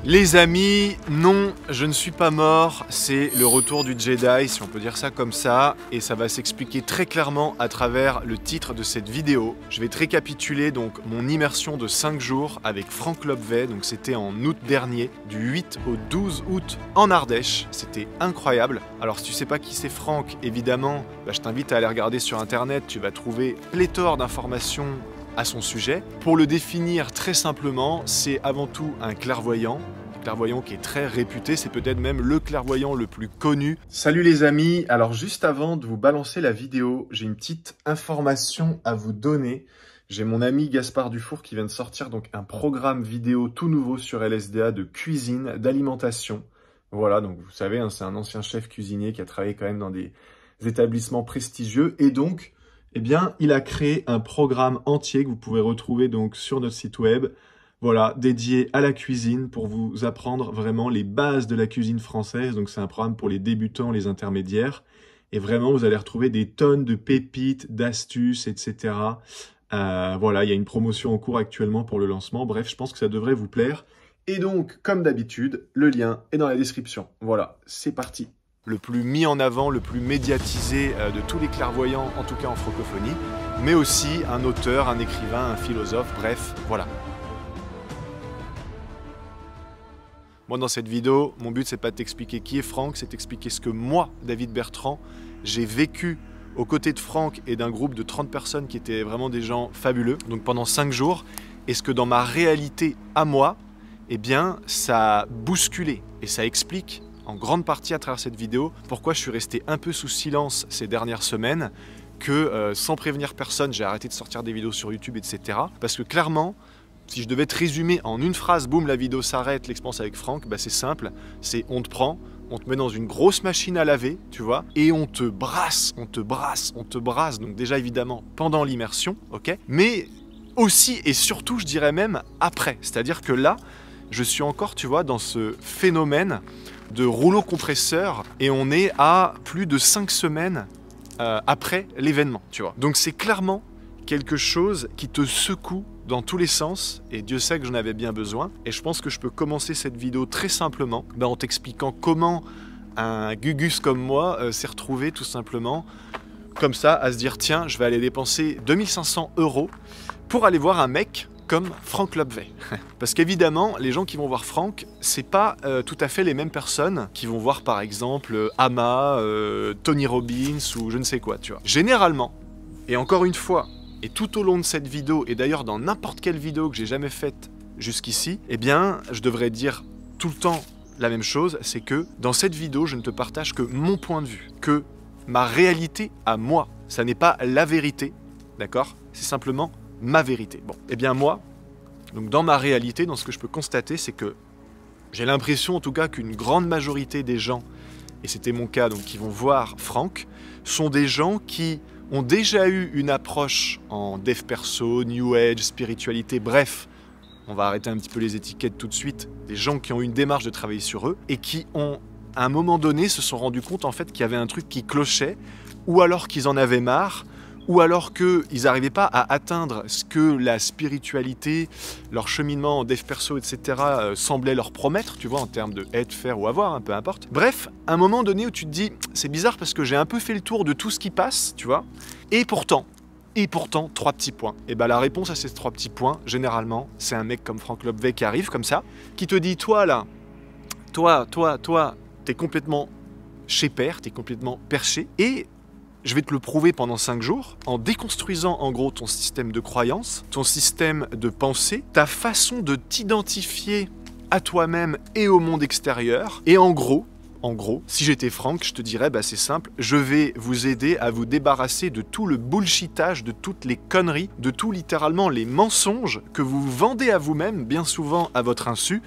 Les amis, non, je ne suis pas mort, c'est le retour du Jedi, si on peut dire ça comme ça, et ça va s'expliquer très clairement à travers le titre de cette vidéo. Je vais te récapituler donc mon immersion de 5 jours avec Franck Lobvet, donc c'était en août dernier, du 8 au 12 août en Ardèche, c'était incroyable. Alors si tu sais pas qui c'est Franck, évidemment, je t'invite à aller regarder sur internet, tu vas trouver pléthore d'informations à son sujet. Pour le définir très simplement, c'est avant tout un clairvoyant qui est très réputé, c'est peut-être même le clairvoyant le plus connu. Salut les amis, alors juste avant de vous balancer la vidéo, j'ai une petite information à vous donner. J'ai mon ami Gaspard Dufour qui vient de sortir donc un programme vidéo tout nouveau sur LSDA de cuisine, d'alimentation. Voilà, donc vous savez, hein, c'est un ancien chef cuisinier qui a travaillé quand même dans des établissements prestigieux et donc eh bien, il a créé un programme entier que vous pouvez retrouver donc sur notre site web, voilà, dédié à la cuisine pour vous apprendre vraiment les bases de la cuisine française. Donc, c'est un programme pour les débutants, les intermédiaires. Et vraiment, vous allez retrouver des tonnes de pépites, d'astuces, etc. Voilà, il y a une promotion en cours actuellement pour le lancement. Bref, je pense que ça devrait vous plaire. Et donc, comme d'habitude, le lien est dans la description. Voilà, c'est parti. Le plus mis en avant, le plus médiatisé de tous les clairvoyants, en tout cas en francophonie, mais aussi un auteur, un écrivain, un philosophe, bref, voilà. Moi, dans cette vidéo, mon but, c'est pas de t'expliquer qui est Franck, c'est t'expliquer ce que moi, David Bertrand, j'ai vécu aux côtés de Franck et d'un groupe de 30 personnes qui étaient vraiment des gens fabuleux, donc pendant 5 jours, et ce que dans ma réalité à moi, eh bien, ça a bousculé et ça explique en grande partie à travers cette vidéo pourquoi je suis resté un peu sous silence ces dernières semaines, que sans prévenir personne, j'ai arrêté de sortir des vidéos sur YouTube, etc. Parce que clairement, si je devais te résumer en une phrase, boum, la vidéo s'arrête, l'expérience avec Franck, c'est simple, c'est on te prend, on te met dans une grosse machine à laver, tu vois, et on te brasse, on te brasse, on te brasse, donc déjà évidemment pendant l'immersion, ok, mais aussi et surtout, je dirais même après, c'est-à-dire que là, je suis encore, tu vois, dans ce phénomène de rouleau compresseur et on est à plus de 5 semaines après l'événement, tu vois. Donc c'est clairement quelque chose qui te secoue dans tous les sens et Dieu sait que j'en avais bien besoin. Et je pense que je peux commencer cette vidéo très simplement en t'expliquant comment un Gugus comme moi s'est retrouvé tout simplement comme ça à se dire tiens, je vais aller dépenser 2500 € pour aller voir un mec comme Franck Lobvet. Parce qu'évidemment, les gens qui vont voir Franck, c'est pas tout à fait les mêmes personnes qui vont voir par exemple Ama, Tony Robbins ou je ne sais quoi, tu vois. Généralement, et encore une fois, et tout au long de cette vidéo, et d'ailleurs dans n'importe quelle vidéo que j'ai jamais faite jusqu'ici, eh bien, je devrais dire tout le temps la même chose, c'est que dans cette vidéo, je ne te partage que mon point de vue, que ma réalité à moi. Ça n'est pas la vérité, d'accord? C'est simplement ma vérité. Bon, eh bien moi, donc dans ma réalité, dans ce que je peux constater, c'est que j'ai l'impression en tout cas qu'une grande majorité des gens, et c'était mon cas, donc qui vont voir Franck, sont des gens qui ont déjà eu une approche en dev perso, new age, spiritualité, bref, on va arrêter un petit peu les étiquettes tout de suite, des gens qui ont eu une démarche de travailler sur eux et qui ont, à un moment donné, se sont rendus compte en fait qu'il y avait un truc qui clochait, ou alors qu'ils en avaient marre, ou alors qu'ils n'arrivaient pas à atteindre ce que la spiritualité, leur cheminement en dev perso, etc. semblait leur promettre, tu vois, en termes de être, faire ou avoir, hein, peu importe. Bref, à un moment donné où tu te dis, c'est bizarre parce que j'ai un peu fait le tour de tout ce qui passe, tu vois, et pourtant, 3 petits points. Et la réponse à ces 3 petits points, généralement, c'est un mec comme Franck Lobvet qui arrive comme ça, qui te dit, toi là, toi, t'es complètement chez père, t'es complètement perché, et je vais te le prouver pendant 5 jours en déconstruisant en gros ton système de croyance, ton système de pensée, ta façon de t'identifier à toi-même et au monde extérieur. Et en gros, si j'étais Franck, je te dirais, c'est simple, je vais vous aider à vous débarrasser de tout le bullshitage, de toutes les conneries, de tout littéralement les mensonges que vous vendez à vous-même, bien souvent à votre insu,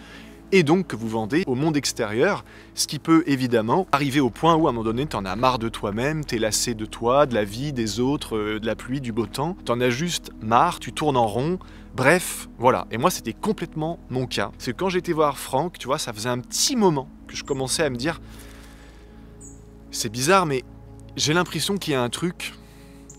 et donc que vous vendez au monde extérieur, ce qui peut évidemment arriver au point où à un moment donné t'en as marre de toi-même, t'es lassé de toi, de la vie, des autres, de la pluie, du beau temps, t'en as juste marre, tu tournes en rond, bref, voilà. Et moi c'était complètement mon cas. C'est que quand j'étais voir Franck, tu vois, ça faisait un petit moment que je commençais à me dire, c'est bizarre mais j'ai l'impression qu'il y a un truc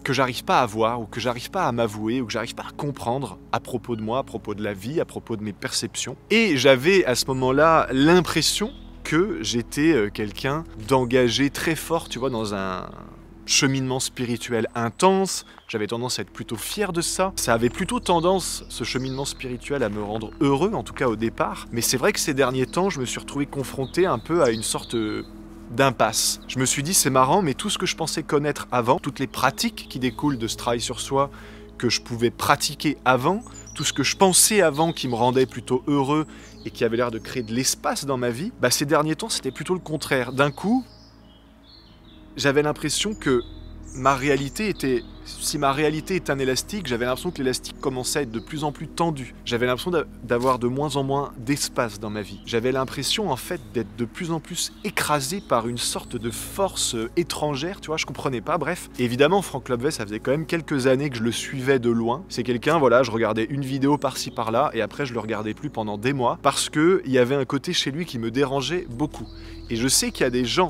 que j'arrive pas à voir, ou que j'arrive pas à m'avouer, ou que j'arrive pas à comprendre à propos de moi, à propos de la vie, à propos de mes perceptions. Et j'avais à ce moment-là l'impression que j'étais quelqu'un d'engagé très fort, tu vois, dans un cheminement spirituel intense. J'avais tendance à être plutôt fier de ça. Ça avait plutôt tendance, ce cheminement spirituel, à me rendre heureux, en tout cas au départ. Mais c'est vrai que ces derniers temps, je me suis retrouvé confronté un peu à une sorte d'impasse. Je me suis dit, c'est marrant, mais tout ce que je pensais connaître avant, toutes les pratiques qui découlent de ce travail sur soi, que je pouvais pratiquer avant, tout ce que je pensais avant qui me rendait plutôt heureux et qui avait l'air de créer de l'espace dans ma vie, bah ces derniers temps, c'était plutôt le contraire. D'un coup, j'avais l'impression que ma réalité était... Si ma réalité est un élastique, j'avais l'impression que l'élastique commençait à être de plus en plus tendu. J'avais l'impression d'avoir de moins en moins d'espace dans ma vie. J'avais l'impression en fait d'être de plus en plus écrasé par une sorte de force étrangère, tu vois, je comprenais pas, bref. Et évidemment, Franck Lobvet, ça faisait quand même quelques années que je le suivais de loin. C'est quelqu'un, voilà, je regardais une vidéo par-ci par-là et après je le regardais plus pendant des mois parce qu'il y avait un côté chez lui qui me dérangeait beaucoup. Et je sais qu'il y a des gens,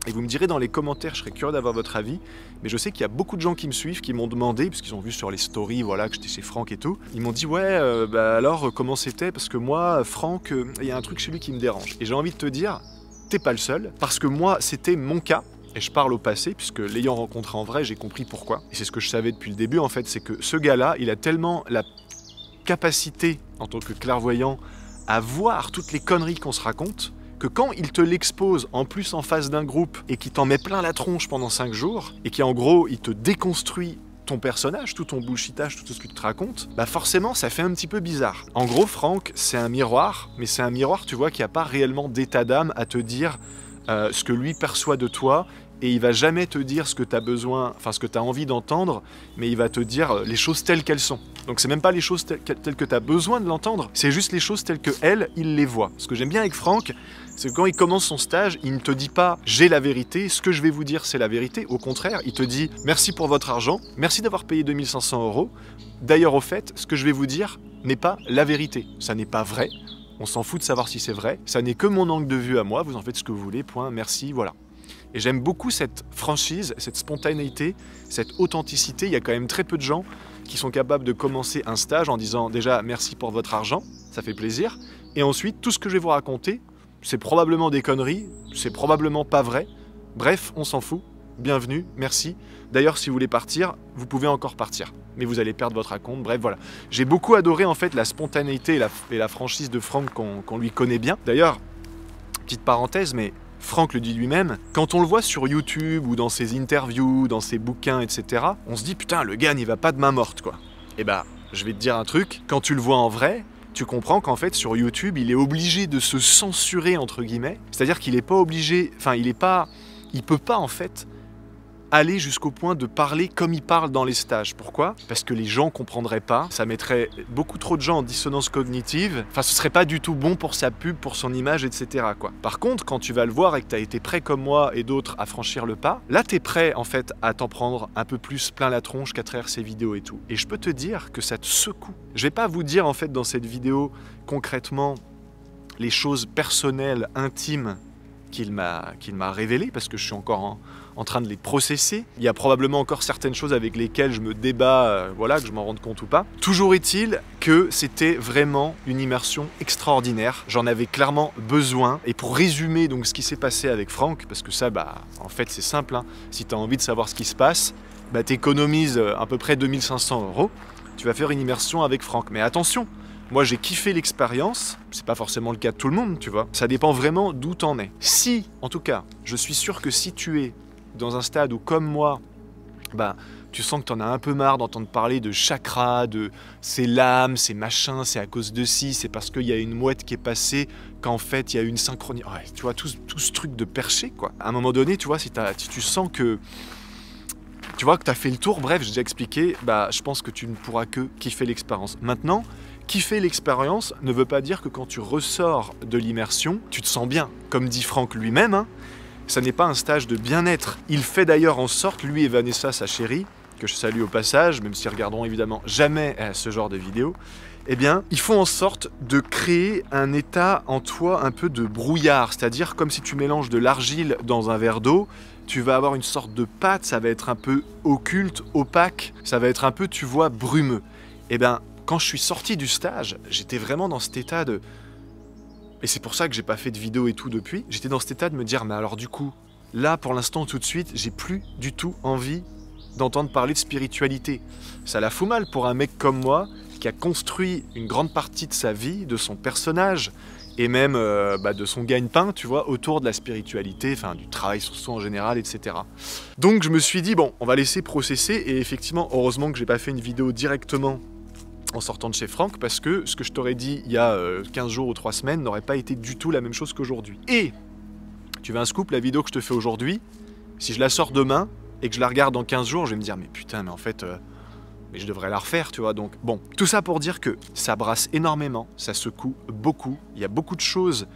et vous me direz dans les commentaires, je serais curieux d'avoir votre avis, mais je sais qu'il y a beaucoup de gens qui me suivent, qui m'ont demandé, parce qu'ils ont vu sur les stories, voilà, que j'étais chez Franck et tout, ils m'ont dit ouais, bah alors comment c'était, parce que moi, Franck, il y a un truc chez lui qui me dérange. Et j'ai envie de te dire, t'es pas le seul, parce que moi, c'était mon cas, et je parle au passé, puisque l'ayant rencontré en vrai, j'ai compris pourquoi. Et c'est ce que je savais depuis le début, en fait, c'est que ce gars-là, il a tellement la capacité, en tant que clairvoyant, à voir toutes les conneries qu'on se raconte, que quand il te l'expose en plus en face d'un groupe et qui t'en met plein la tronche pendant 5 jours et qui en gros il te déconstruit ton personnage, tout ton bullshitage, tout ce que tu te racontes, bah forcément ça fait un petit peu bizarre. En gros Franck c'est un miroir, mais c'est un miroir tu vois qui a pas réellement d'état d'âme à te dire ce que lui perçoit de toi. Et il va jamais te dire ce que tu as besoin, enfin ce que tu as envie d'entendre, mais il va te dire les choses telles qu'elles sont. Donc c'est même pas les choses telles que tu as besoin de l'entendre, c'est juste les choses telles que il les voit. Ce que j'aime bien avec Franck, c'est que quand il commence son stage, il ne te dit pas « j'ai la vérité, ce que je vais vous dire c'est la vérité ». Au contraire, il te dit « merci pour votre argent, merci d'avoir payé 2500 €. D'ailleurs au fait, ce que je vais vous dire n'est pas la vérité, ça n'est pas vrai, on s'en fout de savoir si c'est vrai, ça n'est que mon angle de vue à moi, vous en faites ce que vous voulez, point, merci, voilà ». Et j'aime beaucoup cette franchise, cette spontanéité, cette authenticité. Il y a quand même très peu de gens qui sont capables de commencer un stage en disant déjà merci pour votre argent, ça fait plaisir. Et ensuite, tout ce que je vais vous raconter, c'est probablement des conneries, c'est probablement pas vrai. Bref, on s'en fout. Bienvenue, merci. D'ailleurs, si vous voulez partir, vous pouvez encore partir. Mais vous allez perdre votre acompte. Bref, voilà. J'ai beaucoup adoré en fait la spontanéité et la franchise de Franck qu'on lui connaît bien. D'ailleurs, petite parenthèse, mais Franck le dit lui-même, quand on le voit sur YouTube ou dans ses interviews, dans ses bouquins, etc., on se dit putain, le gars n'y va pas de main morte, quoi. Et bah, je vais te dire un truc, quand tu le vois en vrai, tu comprends qu'en fait, sur YouTube, il est obligé de se censurer, entre guillemets. C'est-à-dire qu'il est pas obligé, enfin, il peut pas, en fait, aller jusqu'au point de parler comme il parle dans les stages. Pourquoi? Parce que les gens comprendraient pas, ça mettrait beaucoup trop de gens en dissonance cognitive, enfin ce serait pas du tout bon pour sa pub, pour son image, etc. quoi. Par contre, quand tu vas le voir et que tu as été prêt comme moi et d'autres à franchir le pas, là tu es prêt en fait à t'en prendre un peu plus plein la tronche qu'à travers ces vidéos et tout. Et je peux te dire que ça te secoue. Je vais pas vous dire en fait dans cette vidéo concrètement les choses personnelles, intimes qu'il m'a révélées, parce que je suis encore en train de les processer. Il y a probablement encore certaines choses avec lesquelles je me débat, voilà, que je m'en rende compte ou pas. Toujours est-il que c'était vraiment une immersion extraordinaire. J'en avais clairement besoin. Et pour résumer donc ce qui s'est passé avec Franck, parce que ça, bah, en fait, c'est simple, hein. Si tu as envie de savoir ce qui se passe, bah, tu économises à peu près 2500 €. Tu vas faire une immersion avec Franck. Mais attention, moi j'ai kiffé l'expérience, c'est pas forcément le cas de tout le monde, tu vois. Ça dépend vraiment d'où t'en es. Si, en tout cas, je suis sûr que si tu es dans un stade où, comme moi, bah, tu sens que t'en as un peu marre d'entendre parler de chakras, de c'est l'âme, c'est machin, c'est à cause de ci, c'est parce qu'il y a une mouette qui est passée, qu'en fait il y a une synchronie. Ouais, tu vois, tout ce truc de perché, quoi. À un moment donné, tu vois, si tu sens que tu vois que tu as fait le tour, bref, j'ai déjà expliqué, bah, je pense que tu ne pourras que kiffer l'expérience. Maintenant, kiffer l'expérience ne veut pas dire que quand tu ressors de l'immersion, tu te sens bien. Comme dit Franck lui-même, hein, ça n'est pas un stage de bien-être. Il fait d'ailleurs en sorte, lui et Vanessa, sa chérie, que je salue au passage, même s'ils regarderont évidemment jamais ce genre de vidéo, eh bien, ils font en sorte de créer un état en toi un peu de brouillard, c'est-à-dire comme si tu mélanges de l'argile dans un verre d'eau, tu vas avoir une sorte de pâte, ça va être un peu occulte, opaque, ça va être un peu, tu vois, brumeux. Eh bien, quand je suis sorti du stage, j'étais vraiment dans cet état de... Et c'est pour ça que j'ai pas fait de vidéo et tout depuis, j'étais dans cet état de me dire, mais alors du coup, là, pour l'instant, tout de suite, j'ai plus du tout envie d'entendre parler de spiritualité. Ça la fout mal pour un mec comme moi, qui a construit une grande partie de sa vie, de son personnage, et même de son gagne-pain, tu vois, autour de la spiritualité, enfin du travail sur soi en général, etc. Donc je me suis dit, bon, on va laisser processer, et effectivement, heureusement que j'ai pas fait une vidéo directement en sortant de chez Franck, parce que ce que je t'aurais dit il y a 15 jours ou 3 semaines n'aurait pas été du tout la même chose qu'aujourd'hui. Et, tu veux un scoop, la vidéo que je te fais aujourd'hui, si je la sors demain, et que je la regarde dans 15 jours, je vais me dire, mais putain, mais en fait... mais je devrais la refaire, tu vois, donc bon. Tout ça pour dire que ça brasse énormément, ça secoue beaucoup, il y a beaucoup de choses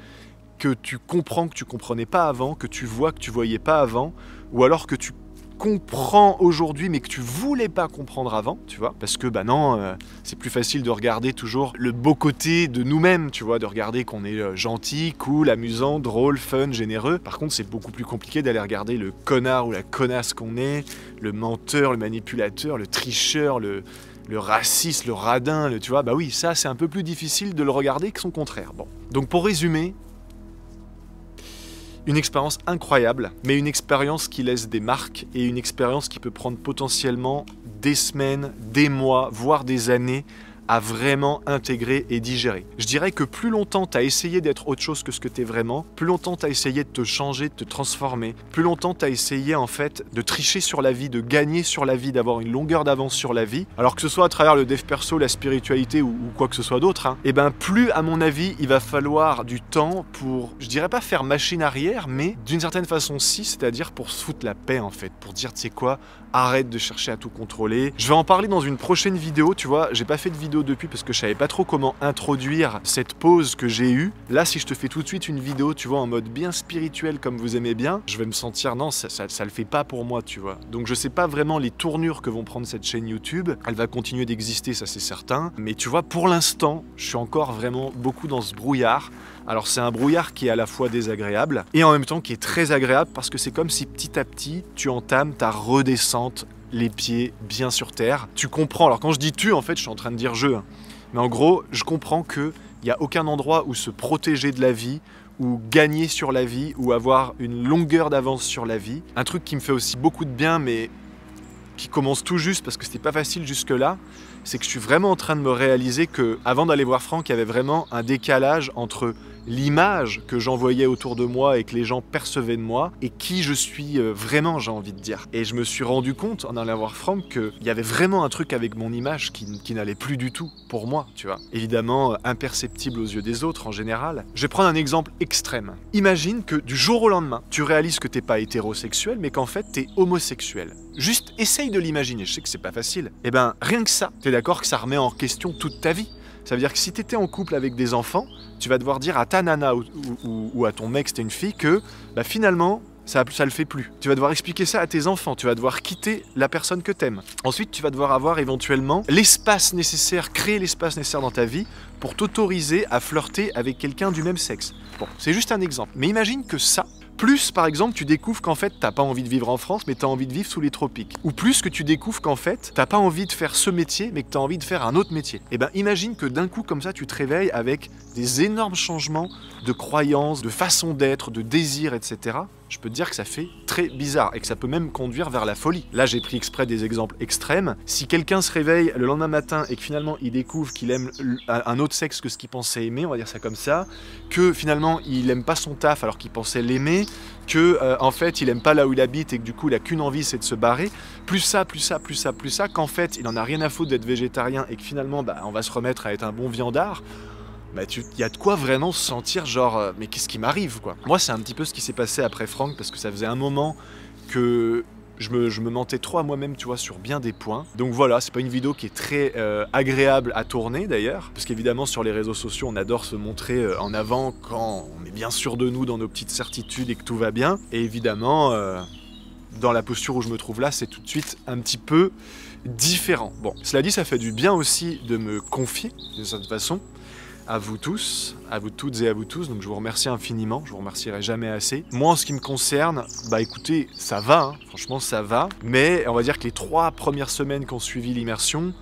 que tu comprends que tu comprenais pas avant, que tu vois que tu voyais pas avant, ou alors que tu comprends aujourd'hui mais que tu voulais pas comprendre avant, tu vois, parce que bah non, c'est plus facile de regarder toujours le beau côté de nous-mêmes, tu vois, de regarder qu'on est gentil, cool, amusant, drôle, fun, généreux. Par contre, c'est beaucoup plus compliqué d'aller regarder le connard ou la connasse qu'on est, le menteur, le manipulateur, le tricheur, le raciste, le radin, tu vois, bah oui, ça c'est un peu plus difficile de le regarder que son contraire. Bon, donc pour résumer, une expérience incroyable, mais une expérience qui laisse des marques et une expérience qui peut prendre potentiellement des semaines, des mois, voire des années à vraiment intégrer et digérer. Je dirais que plus longtemps tu as essayé d'être autre chose que ce que tu es vraiment, plus longtemps tu as essayé de te changer, de te transformer, plus longtemps tu as essayé en fait de tricher sur la vie, de gagner sur la vie, d'avoir une longueur d'avance sur la vie, alors que ce soit à travers le dev perso, la spiritualité ou quoi que ce soit d'autre, hein, et ben plus à mon avis il va falloir du temps pour, je dirais pas faire machine arrière, mais d'une certaine façon si, c'est-à-dire pour se foutre la paix en fait, pour dire tu sais quoi, arrête de chercher à tout contrôler. Je vais en parler dans une prochaine vidéo, tu vois, j'ai pas fait de vidéo depuis parce que je savais pas trop comment introduire cette pause que j'ai eue. Là, si je te fais tout de suite une vidéo, tu vois, en mode bien spirituel comme vous aimez bien, je vais me sentir, non, ça le fait pas pour moi, tu vois. Donc je sais pas vraiment les tournures que vont prendre cette chaîne YouTube. Elle va continuer d'exister, ça c'est certain. Mais tu vois, pour l'instant, je suis encore vraiment beaucoup dans ce brouillard. Alors c'est un brouillard qui est à la fois désagréable et en même temps qui est très agréable parce que c'est comme si petit à petit, tu entames ta redescente les pieds bien sur terre. Tu comprends, alors quand je dis tu, en fait, je suis en train de dire je, hein. Mais en gros, je comprends qu'il n'y a aucun endroit où se protéger de la vie, ou gagner sur la vie, ou avoir une longueur d'avance sur la vie. Un truc qui me fait aussi beaucoup de bien, mais qui commence tout juste, parce que c'était pas facile jusque-là, c'est que je suis vraiment en train de me réaliser que, avant d'aller voir Franck, il y avait vraiment un décalage entre l'image que j'envoyais autour de moi et que les gens percevaient de moi et qui je suis vraiment, j'ai envie de dire. Et je me suis rendu compte en allant voir Franck qu'il y avait vraiment un truc avec mon image qui n'allait plus du tout pour moi, tu vois. Évidemment, imperceptible aux yeux des autres en général. Je vais prendre un exemple extrême. Imagine que du jour au lendemain, tu réalises que t'es pas hétérosexuel, mais qu'en fait t'es homosexuel. Juste essaye de l'imaginer, je sais que c'est pas facile. Et ben rien que ça, t'es d'accord que ça remet en question toute ta vie. Ça veut dire que si t'étais en couple avec des enfants, tu vas devoir dire à ta nana ou à ton mec, si t'es une fille, que bah, finalement, ça le fait plus. Tu vas devoir expliquer ça à tes enfants, tu vas devoir quitter la personne que t'aimes. Ensuite, tu vas devoir avoir éventuellement l'espace nécessaire, créer l'espace nécessaire dans ta vie pour t'autoriser à flirter avec quelqu'un du même sexe. Bon, c'est juste un exemple. Mais imagine que ça, plus, par exemple, tu découvres qu'en fait, t'as pas envie de vivre en France, mais t'as envie de vivre sous les tropiques. Ou plus que tu découvres qu'en fait, t'as pas envie de faire ce métier, mais que t'as envie de faire un autre métier. Et ben, imagine que d'un coup, comme ça, tu te réveilles avec des énormes changements de croyances, de façon d'être, de désir, etc. Je peux te dire que ça fait très bizarre et que ça peut même conduire vers la folie. Là, j'ai pris exprès des exemples extrêmes. Si quelqu'un se réveille le lendemain matin et que finalement, il découvre qu'il aime un autre sexe que ce qu'il pensait aimer, on va dire ça comme ça, que finalement, il aime pas son taf alors qu'il pensait l'aimer, que en fait, il aime pas là où il habite et que du coup, il a qu'une envie, c'est de se barrer, plus ça, qu'en fait, il en a rien à foutre d'être végétarien et que finalement, bah, on va se remettre à être un bon viandard, bah il y a de quoi vraiment se sentir genre mais qu'est-ce qui m'arrive quoi. Moi c'est un petit peu ce qui s'est passé après Franck parce que ça faisait un moment que je me mentais trop à moi-même, tu vois, sur bien des points. Donc voilà, c'est pas une vidéo qui est très agréable à tourner d'ailleurs, parce qu'évidemment sur les réseaux sociaux on adore se montrer en avant quand on est bien sûr de nous dans nos petites certitudes et que tout va bien. Et évidemment dans la posture où je me trouve là, c'est tout de suite un petit peu différent. Bon, cela dit, ça fait du bien aussi de me confier, d'une certaine façon, à vous tous, à vous toutes et à vous tous, donc je vous remercie infiniment, je vous remercierai jamais assez. Moi, en ce qui me concerne, bah écoutez, ça va, hein, franchement ça va, mais on va dire que les 3 premières semaines qui ont suivi l'immersion,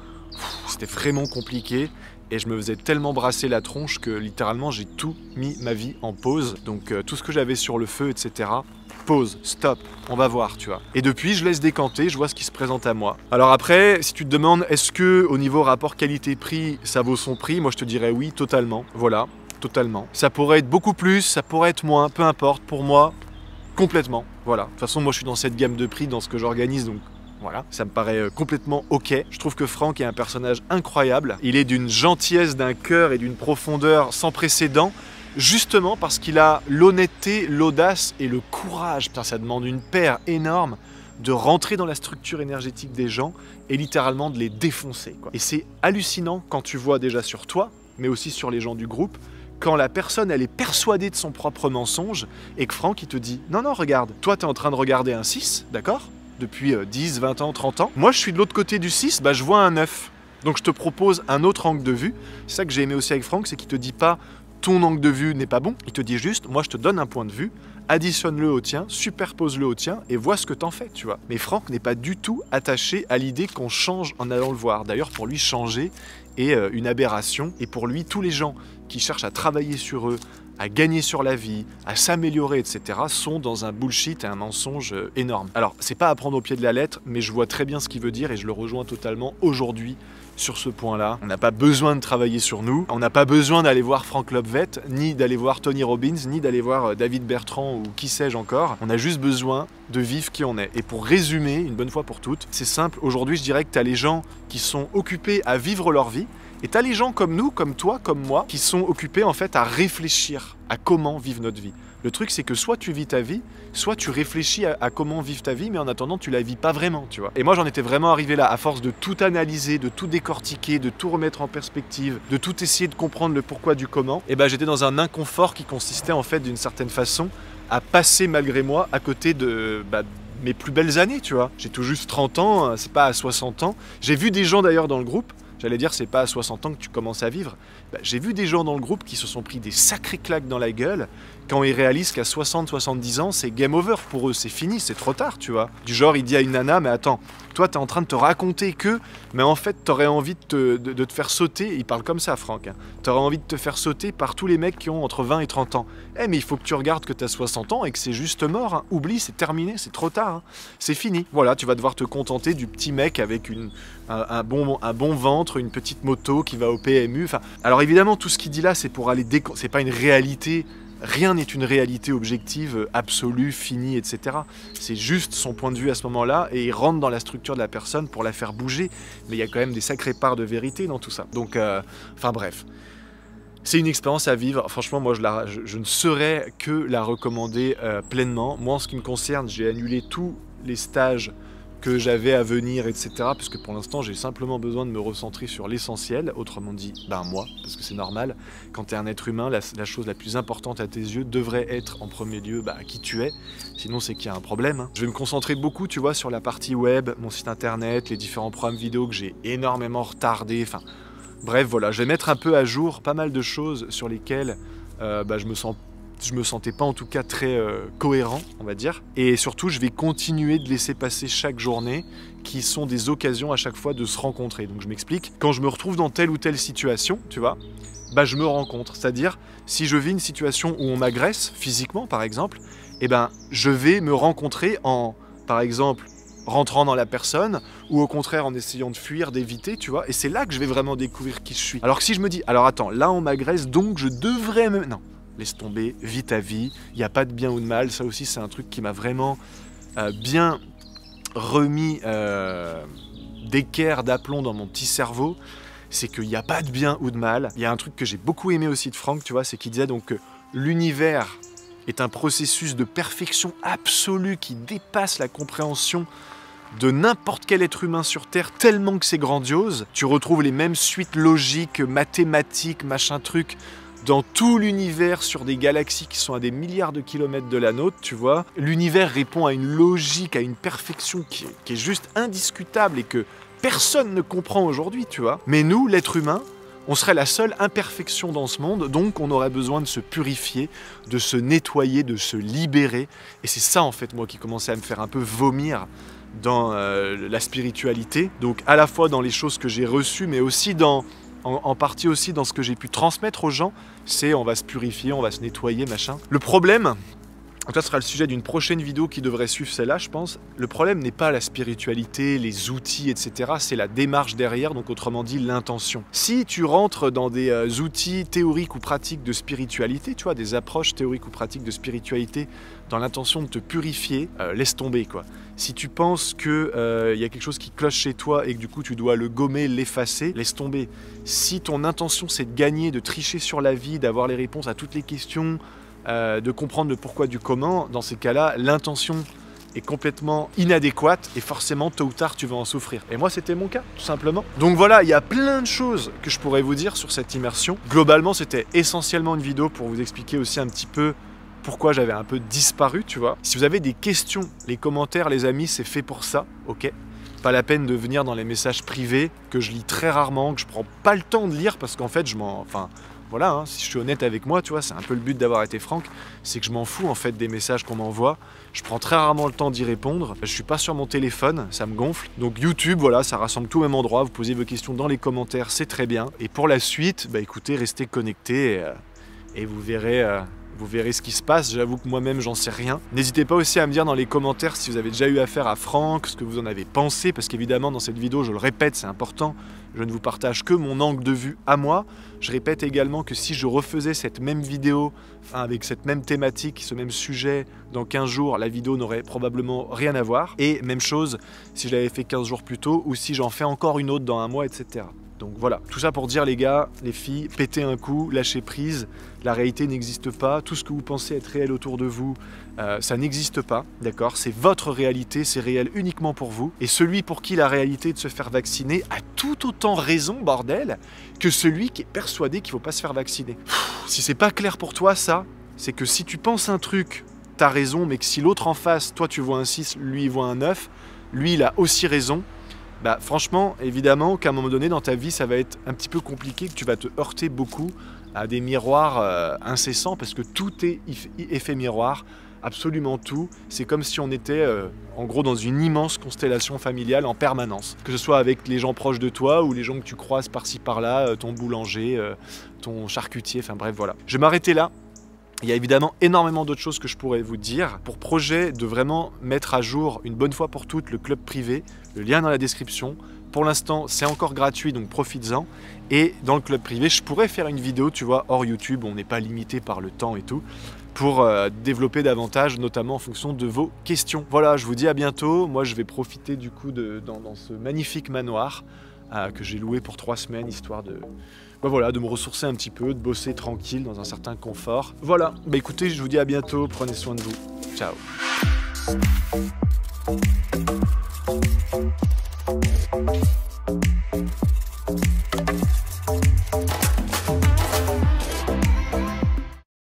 c'était vraiment compliqué, et je me faisais tellement brasser la tronche que littéralement j'ai tout mis ma vie en pause, donc tout ce que j'avais sur le feu, etc., pause, stop, on va voir, tu vois. Et depuis, je laisse décanter, je vois ce qui se présente à moi. Alors après, si tu te demandes, est-ce que au niveau rapport qualité-prix, ça vaut son prix? Moi, je te dirais oui, totalement. Voilà, totalement. Ça pourrait être beaucoup plus, ça pourrait être moins, peu importe. Pour moi, complètement. Voilà. De toute façon, moi, je suis dans cette gamme de prix, dans ce que j'organise, donc voilà, ça me paraît complètement ok. Je trouve que Franck est un personnage incroyable. Il est d'une gentillesse, d'un cœur et d'une profondeur sans précédent. Justement parce qu'il a l'honnêteté, l'audace et le courage, putain, ça demande une paire énorme, de rentrer dans la structure énergétique des gens et littéralement de les défoncer, quoi. Et c'est hallucinant quand tu vois déjà sur toi, mais aussi sur les gens du groupe, quand la personne elle est persuadée de son propre mensonge et que Franck il te dit « Non, non, regarde, toi tu es en train de regarder un 6, d'accord ? Depuis 10, 20 ans, 30 ans. Moi je suis de l'autre côté du 6, bah je vois un 9. Donc je te propose un autre angle de vue. C'est ça que j'ai aimé aussi avec Franck, c'est qu'il te dit pas ton angle de vue n'est pas bon, il te dit juste, moi je te donne un point de vue, additionne-le au tien, superpose-le au tien et vois ce que t'en fais, tu vois. Mais Franck n'est pas du tout attaché à l'idée qu'on change en allant le voir. D'ailleurs, pour lui, changer est une aberration. Et pour lui, tous les gens qui cherchent à travailler sur eux, à gagner sur la vie, à s'améliorer, etc., sont dans un bullshit et un mensonge énorme. Alors, c'est pas à prendre au pied de la lettre, mais je vois très bien ce qu'il veut dire et je le rejoins totalement aujourd'hui sur ce point-là. On n'a pas besoin de travailler sur nous, on n'a pas besoin d'aller voir Frank Lobvet, ni d'aller voir Tony Robbins, ni d'aller voir David Bertrand ou qui sais-je encore. On a juste besoin de vivre qui on est. Et pour résumer, une bonne fois pour toutes, c'est simple, aujourd'hui je dirais que tu as les gens qui sont occupés à vivre leur vie, et t'as les gens comme nous, comme toi, comme moi, qui sont occupés en fait à réfléchir à comment vivre notre vie. Le truc c'est que soit tu vis ta vie, soit tu réfléchis à comment vivre ta vie, mais en attendant tu la vis pas vraiment, tu vois. Et moi j'en étais vraiment arrivé là, à force de tout analyser, de tout décortiquer, de tout remettre en perspective, de tout essayer de comprendre le pourquoi du comment, et ben j'étais dans un inconfort qui consistait en fait d'une certaine façon à passer malgré moi à côté de mes plus belles années, tu vois. J'ai tout juste 30 ans, c'est pas à 60 ans. J'ai vu des gens d'ailleurs dans le groupe, j'allais dire c'est pas à 60 ans que tu commences à vivre. J'ai vu des gens dans le groupe qui se sont pris des sacrées claques dans la gueule quand ils réalisent qu'à 60-70 ans, c'est game over pour eux, c'est fini, c'est trop tard, tu vois. Du genre, il dit à une nana, mais attends, toi t'es en train de te raconter que, mais en fait t'aurais envie de te faire sauter, il parle comme ça Franck, hein. T'aurais envie de te faire sauter par tous les mecs qui ont entre 20 et 30 ans. Eh mais il faut que tu regardes que t'as 60 ans et que c'est juste mort, hein. Oublie, c'est terminé, c'est trop tard, hein. C'est fini. Voilà, tu vas devoir te contenter du petit mec avec un bon ventre, une petite moto qui va au PMU, enfin... Alors évidemment, tout ce qu'il dit là, c'est pour aller c'est pas une réalité. Rien n'est une réalité objective, absolue, finie, etc. C'est juste son point de vue à ce moment-là, et il rentre dans la structure de la personne pour la faire bouger. Mais il y a quand même des sacrées parts de vérité dans tout ça. Donc, enfin bref. C'est une expérience à vivre. Franchement, moi, je ne saurais que la recommander pleinement. Moi, en ce qui me concerne, j'ai annulé tous les stages que j'avais à venir, etc. Parce que pour l'instant, j'ai simplement besoin de me recentrer sur l'essentiel, autrement dit, moi, parce que c'est normal. Quand tu es un être humain, la chose la plus importante à tes yeux devrait être en premier lieu qui tu es. Sinon, c'est qu'il y a un problème, hein. Je vais me concentrer beaucoup, tu vois, sur la partie web, mon site internet, les différents programmes vidéo que j'ai énormément retardés. Enfin, bref, voilà, je vais mettre un peu à jour pas mal de choses sur lesquelles je me sentais pas en tout cas très cohérent, on va dire. Et surtout, je vais continuer de laisser passer chaque journée qui sont des occasions à chaque fois de se rencontrer. Donc je m'explique. Quand je me retrouve dans telle ou telle situation, tu vois, je me rencontre. C'est-à-dire, si je vis une situation où on m'agresse, physiquement par exemple, je vais me rencontrer en, par exemple, rentrant dans la personne, ou au contraire en essayant de fuir, d'éviter, tu vois. Et c'est là que je vais vraiment découvrir qui je suis. Alors que si je me dis, alors attends, là on m'agresse, donc je devrais me... Non. Laisse tomber, vis ta vie, il n'y a pas de bien ou de mal. Ça aussi, c'est un truc qui m'a vraiment bien remis d'équerre, d'aplomb dans mon petit cerveau. C'est qu'il n'y a pas de bien ou de mal. Il y a un truc que j'ai beaucoup aimé aussi de Franck, tu vois, c'est qu'il disait donc que l'univers est un processus de perfection absolue qui dépasse la compréhension de n'importe quel être humain sur Terre, tellement que c'est grandiose. Tu retrouves les mêmes suites logiques, mathématiques, machin truc, dans tout l'univers, sur des galaxies qui sont à des milliards de kilomètres de la nôtre, tu vois. L'univers répond à une logique, à une perfection qui est juste indiscutable et que personne ne comprend aujourd'hui, tu vois. Mais nous, l'être humain, on serait la seule imperfection dans ce monde, donc on aurait besoin de se purifier, de se nettoyer, de se libérer. Et c'est ça, en fait, moi, qui commençait à me faire un peu vomir dans la spiritualité. Donc, à la fois dans les choses que j'ai reçues, mais aussi en partie aussi dans ce que j'ai pu transmettre aux gens, c'est on va se purifier, on va se nettoyer, machin. Le problème, ça sera le sujet d'une prochaine vidéo qui devrait suivre celle-là, je pense. Le problème n'est pas la spiritualité, les outils, etc. C'est la démarche derrière, donc autrement dit l'intention. Si tu rentres dans des outils théoriques ou pratiques de spiritualité, tu vois, des approches théoriques ou pratiques de spiritualité dans l'intention de te purifier, laisse tomber, quoi. Si tu penses qu'il y a quelque chose qui cloche chez toi et que du coup tu dois le gommer, l'effacer, laisse tomber. Si ton intention c'est de gagner, de tricher sur la vie, d'avoir les réponses à toutes les questions, de comprendre le pourquoi du comment, dans ces cas-là, l'intention est complètement inadéquate et forcément, tôt ou tard, tu vas en souffrir. Et moi, c'était mon cas, tout simplement. Donc voilà, il y a plein de choses que je pourrais vous dire sur cette immersion. Globalement, c'était essentiellement une vidéo pour vous expliquer aussi un petit peu pourquoi j'avais un peu disparu, tu vois. Si vous avez des questions, les commentaires, les amis, c'est fait pour ça, ok ? Pas la peine de venir dans les messages privés que je lis très rarement, que je prends pas le temps de lire parce qu'en fait, voilà, hein, si je suis honnête avec moi, tu vois, c'est un peu le but d'avoir été franc, c'est que je m'en fous en fait des messages qu'on m'envoie. Je prends très rarement le temps d'y répondre. Je suis pas sur mon téléphone, ça me gonfle. Donc YouTube, voilà, ça rassemble tout au même endroit. Vous posez vos questions dans les commentaires, c'est très bien. Et pour la suite, bah écoutez, restez connectés et vous verrez ce qui se passe. J'avoue que moi-même, j'en sais rien. N'hésitez pas aussi à me dire dans les commentaires si vous avez déjà eu affaire à Franck, ce que vous en avez pensé, parce qu'évidemment, dans cette vidéo, je le répète, c'est important, je ne vous partage que mon angle de vue à moi. Je répète également que si je refaisais cette même vidéo, avec cette même thématique, ce même sujet, dans 15 jours, la vidéo n'aurait probablement rien à voir. Et même chose si je l'avais fait 15 jours plus tôt, ou si j'en fais encore une autre dans un mois, etc. Donc voilà, tout ça pour dire les gars, les filles, pétez un coup, lâchez prise, la réalité n'existe pas, tout ce que vous pensez être réel autour de vous, ça n'existe pas, d'accord? C'est votre réalité, c'est réel uniquement pour vous, et celui pour qui la réalité est de se faire vacciner a tout autant raison, bordel, que celui qui est persuadé qu'il ne faut pas se faire vacciner. Si c'est pas clair pour toi ça, c'est que si tu penses un truc, t'as raison, mais que si l'autre en face, toi tu vois un 6, lui il voit un 9, lui il a aussi raison. Bah franchement, évidemment qu'à un moment donné dans ta vie, ça va être un petit peu compliqué, que tu vas te heurter beaucoup à des miroirs incessants parce que tout est effet miroir, absolument tout. C'est comme si on était en gros dans une immense constellation familiale en permanence. Que ce soit avec les gens proches de toi ou les gens que tu croises par-ci par-là, ton boulanger, ton charcutier, enfin bref voilà. Je vais m'arrêter là. Il y a évidemment énormément d'autres choses que je pourrais vous dire. Pour projet de vraiment mettre à jour une bonne fois pour toutes le club privé, le lien dans la description. Pour l'instant, c'est encore gratuit, donc profites-en. Et dans le club privé, je pourrais faire une vidéo, tu vois, hors YouTube, on n'est pas limité par le temps et tout, pour développer davantage, notamment en fonction de vos questions. Voilà, je vous dis à bientôt. Moi, je vais profiter du coup dans ce magnifique manoir que j'ai loué pour 3 semaines, histoire de... Bah voilà, de me ressourcer un petit peu, de bosser tranquille dans un certain confort. Voilà, bah écoutez, je vous dis à bientôt, prenez soin de vous. Ciao.